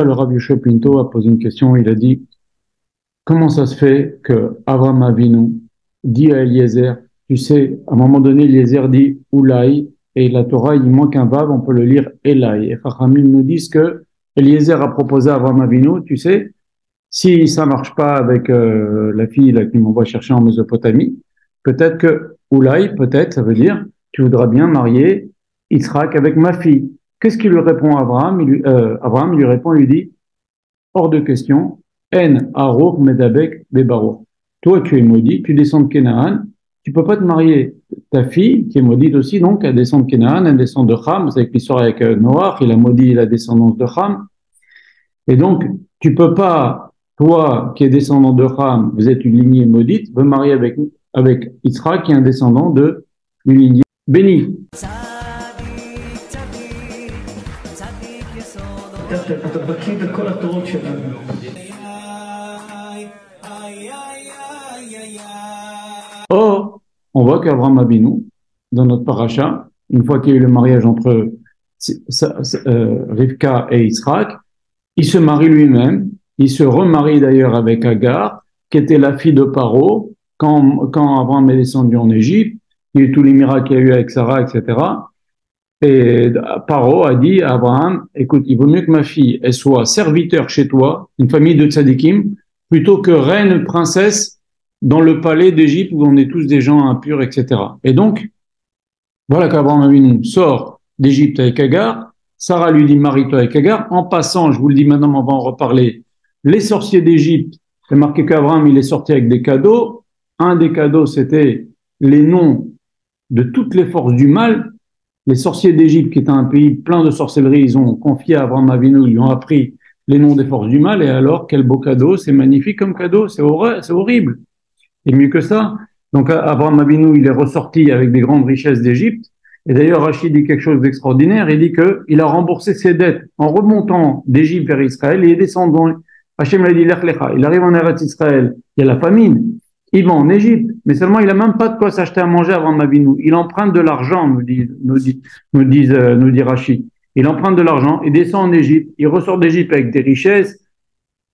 Le Rabbi Yoshua Pinto a posé une question, il a dit, comment ça se fait que Avraham Avinu dit à Eliezer, tu sais, à un moment donné, Eliezer dit Oulaï, et la Torah, il manque un vav, on peut le lire Elaï. Et Chachamim nous disent que Eliezer a proposé à Avraham Avinu, tu sais, si ça marche pas avec la fille là, qui m'envoie chercher en Mésopotamie, peut-être que Oulaï, peut-être, ça veut dire, tu voudras bien marier Yitzhak avec ma fille. Qu'est-ce qu'il lui répond à Abraham? Abraham, il lui répond, il lui dit, hors de question, En Arour Medabek Bebarour. Toi, tu es maudit, tu descends de Canaan, tu peux pas te marier. Ta fille, qui est maudite aussi, donc, elle descend de Canaan, elle descend de Ham, c'est avec l'histoire avec Noach, il a maudit la descendance de Ham. Et donc, tu peux pas, toi, qui es descendant de Ham, vous êtes une lignée maudite, vous marier avec Yitzhak, qui est un descendant de une lignée bénie. אתה בקיא בכל התורות שלנו. Or, on voit qu'Abraham Avinu, dans notre paracha, une fois qu'il y a eu le mariage entre Rivka et Yitzhak, il se marie lui-même, il se remarie d'ailleurs avec Agar, qui était la fille de Paro, quand Abraham est descendu en Égypte, il y a eu tous les miracles qu'il y a eu avec Sarah, etc. Et Paro a dit à Abraham, écoute, il vaut mieux que ma fille, elle soit serviteur chez toi, une famille de tzadikim, plutôt que reine, princesse, dans le palais d'Égypte où on est tous des gens impurs, etc. Et donc, voilà qu'Abraham Avinu sort d'Égypte avec Agar, Sarah lui dit, marie-toi avec Agar. En passant, je vous le dis maintenant, on va en reparler, les sorciers d'Égypte, c'est marqué qu'Abraham, il est sorti avec des cadeaux. Un des cadeaux, c'était les noms de toutes les forces du mal. Les sorciers d'Égypte, qui était un pays plein de sorcellerie, ils ont confié à Abraham Avinu, ils lui ont appris les noms des forces du mal. Et alors, quel beau cadeau, c'est magnifique comme cadeau, c'est horrible. Et mieux que ça. Donc, Abraham Avinu, il est ressorti avec des grandes richesses d'Égypte. Et d'ailleurs, Rachid dit quelque chose d'extraordinaire. Il dit qu'il a remboursé ses dettes en remontant d'Égypte vers Israël et descendant. Hachem l'a dit, Lech Lecha. Il arrive en Eretz Israël. Il y a la famine. Il va en Égypte. Mais seulement, il a même pas de quoi s'acheter à manger avant Abraham Avinu. Il emprunte de l'argent, nous dit Rachid. Il emprunte de l'argent. Il descend en Égypte. Il ressort d'Égypte avec des richesses,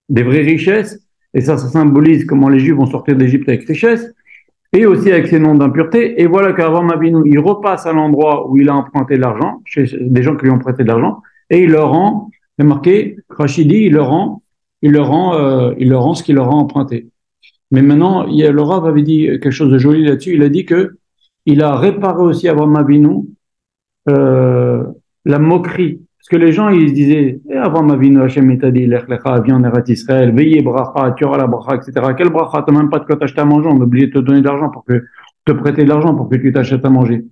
des vraies richesses. Et ça symbolise comment les Juifs vont sortir d'Égypte avec richesse, et aussi avec ses noms d'impureté. Et voilà qu'Avraham Avinu, il repasse à l'endroit où il a emprunté de l'argent, chez des gens qui lui ont prêté de l'argent, et il leur rend, c'est marqué, Rachidi, il leur rend ce qu'il leur a emprunté. Mais maintenant, le Rav avait dit quelque chose de joli là-dessus. Il a dit que il a réparé aussi à Avraham Avinu la moquerie. Parce que les gens, ils se disaient, Avraham Avinu, Hachem t'a dit, Lech Lecha, viens en Eretz Israël, veillez bracha, tu auras la bracha, etc. Quelle bracha? T'as même pas de quoi t'acheter à manger. On est obligé de te donner de l'argent te prêter de l'argent pour que tu t'achètes à manger.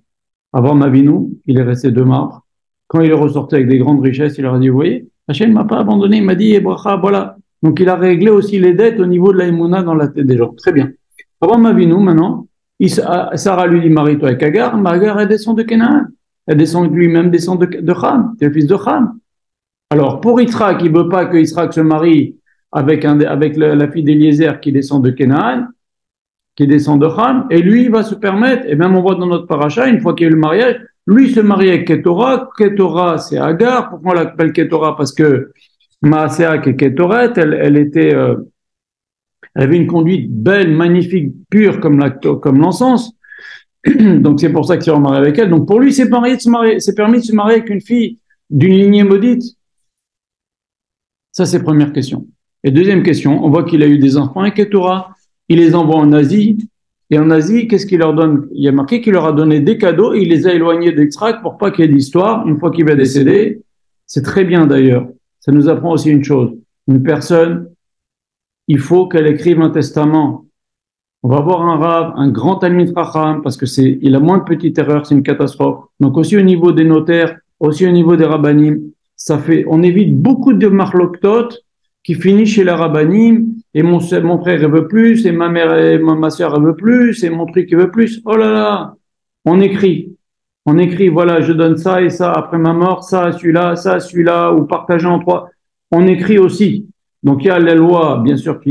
Avraham Avinu, il est resté de marbre. Quand il est ressorti avec des grandes richesses, il leur a dit, vous voyez, Hachem m'a pas abandonné, il m'a dit, bracha, voilà. Donc il a réglé aussi les dettes au niveau de la Emouna dans la tête des gens. Très bien. Avraham Avinu, maintenant, Sarah lui dit, marie-toi avec Agar, Agar, elle descend de Canaan. Elle descend lui-même, descend de Ham, c'est le fils de Ham. Alors, pour Yitzhak, il veut pas que Yitzhak se marie avec la fille d'Eliezer qui descend de Canaan, qui descend de Ham, et lui, il va se permettre, et même on voit dans notre paracha, une fois qu'il y a eu le mariage, lui se marie avec Ketora. Ketora, c'est Agar. Pourquoi on l'appelle Ketora? Parce que Maasea, qui est Ketoret, elle avait une conduite belle, magnifique, pure comme l'encens. Donc c'est pour ça qu'il s'est remarié avec elle. Donc pour lui, c'est permis de se marier avec une fille d'une lignée maudite. Ça, c'est première question. Et deuxième question, on voit qu'il a eu des enfants avec Ketura. Il les envoie en Asie. Et en Asie, qu'est-ce qu'il leur donne? Il y a marqué qu'il leur a donné des cadeaux et il les a éloignés d'Yitzhak pour pas qu'il y ait d'histoire. Une fois qu'il va décéder, c'est très bien d'ailleurs. Ça nous apprend aussi une chose. Une personne, il faut qu'elle écrive un testament. On va voir un Rav, un grand Talmid Chacham, parce que il a moins de petites erreurs, c'est une catastrophe. Donc aussi au niveau des notaires, aussi au niveau des rabbanim, on évite beaucoup de marloktot qui finissent chez les rabbanim, et mon frère il veut plus, et ma soeur elle veut plus, et mon truc il veut plus. Oh là là! On écrit, voilà, je donne ça et ça après ma mort, ça, celui-là, ou partagé en trois. On écrit aussi. Donc il y a la loi, bien sûr,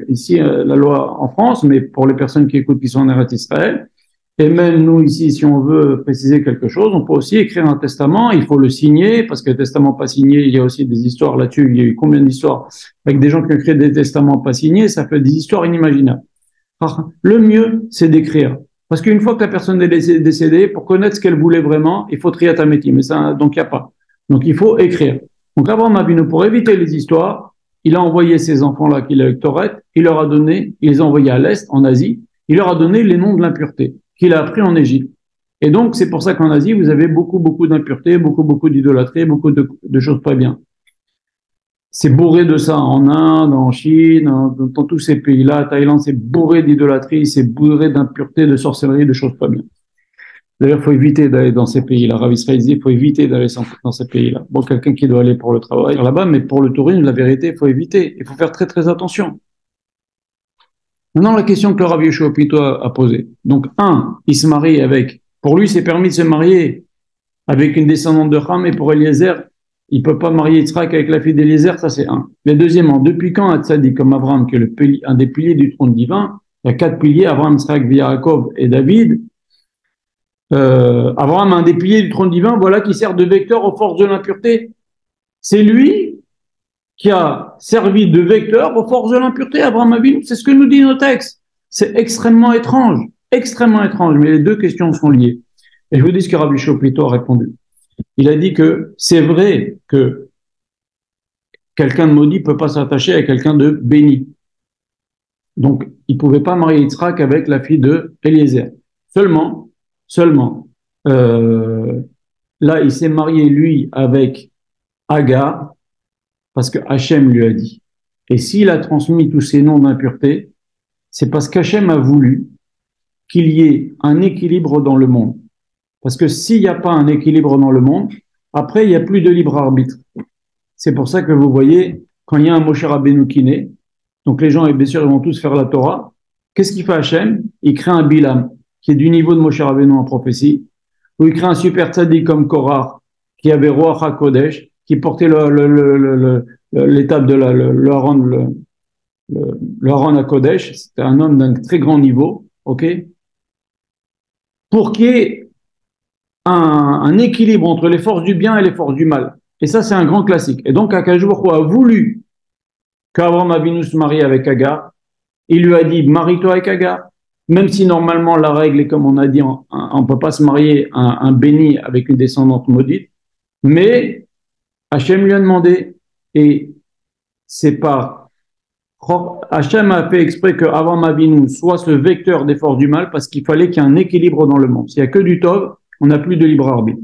ici la loi en France, mais pour les personnes qui écoutent qui sont en Eretz Israël, Et même nous ici, si on veut préciser quelque chose, on peut aussi écrire un testament, il faut le signer, parce que le testament pas signé, il y a aussi des histoires là-dessus, il y a eu combien d'histoires avec des gens qui ont créé des testaments pas signés, ça fait des histoires inimaginables. Alors, le mieux, c'est d'écrire. Parce qu'une fois que la personne est décédée, pour connaître ce qu'elle voulait vraiment, il faut trier ta métier, mais ça, donc il n'y a pas. Donc il faut écrire. Donc Abraham Avinu, pour éviter les histoires, il a envoyé ces enfants-là qu'il a avec Torette, il leur a donné, il les a envoyés à l'Est, en Asie, il leur a donné les noms de l'impureté qu'il a appris en Égypte. Et donc, c'est pour ça qu'en Asie, vous avez beaucoup d'impuretés, beaucoup d'idolâtrie, beaucoup de choses pas bien. C'est bourré de ça en Inde, en Chine, dans tous ces pays-là. Thaïlande, c'est bourré d'idolâtrie, c'est bourré d'impureté, de sorcellerie, de choses pas bien. D'ailleurs, il faut éviter d'aller dans ces pays-là. Rav Israël dit, il faut éviter d'aller dans ces pays-là. Bon, quelqu'un qui doit aller pour le travail là-bas, mais pour le tourisme, la vérité, il faut éviter. Il faut faire très attention. Maintenant, la question que le Rav Yeshua Pito a posée. Donc, il se marie avec, pour lui, c'est permis de se marier avec une descendante de Ham, et pour Eliezer, il peut pas marier Yitzhak avec la fille d'Eliezer, ça c'est un. Mais deuxièmement, depuis quand un tzaddik comme Abraham, qui est un des piliers du trône divin, il y a 4 piliers, Abraham, Yitzhak, Yaakov et David, Abraham, un des piliers du trône divin, voilà, qui sert de vecteur aux forces de l'impureté. C'est lui qui a servi de vecteur aux forces de l'impureté, Abraham Avinu. C'est ce que nous dit nos textes. C'est extrêmement étrange, mais les deux questions sont liées. Et je vous dis ce que Rabbi Shopito a répondu. Il a dit que c'est vrai que quelqu'un de maudit peut pas s'attacher à quelqu'un de béni. Donc, il pouvait pas marier Yitzhak avec la fille de Eliezer. Seulement, là, il s'est marié, lui, avec Agar, parce que Hachem lui a dit. Et s'il a transmis tous ces noms d'impureté, c'est parce qu'Hachem a voulu qu'il y ait un équilibre dans le monde. Parce que s'il n'y a pas un équilibre dans le monde, après, il n'y a plus de libre arbitre. C'est pour ça que vous voyez, quand il y a un Moshe Rabbeinu qui naît, donc les gens, bien sûr, ils vont tous faire la Torah. Qu'est-ce qu'il fait Hachem? Il crée un Bilam, qui est du niveau de Moshe Rabbeinu en prophétie, ou il crée un super tzaddik comme Korah, qui avait Ruach HaKodesh, qui portait l'étape de le Aaron HaKodesh. C'était un homme d'un très grand niveau, ok? Pour qu'il y ait un équilibre entre les forces du bien et les forces du mal. Et ça, c'est un grand classique. Et donc, Akadosh Baruch Hu a voulu qu'Abraham Avinu se marie avec Agar. Il lui a dit, marie-toi avec Agar. Même si normalement, la règle est comme on a dit, on ne peut pas se marier un béni avec une descendante maudite. Mais Hachem lui a demandé, et c'est pas... Hachem a fait exprès que Abraham Avinu soit ce vecteur des forces du mal parce qu'il fallait qu'il y ait un équilibre dans le monde. S'il n'y a que du tov, on n'a plus de libre arbitre.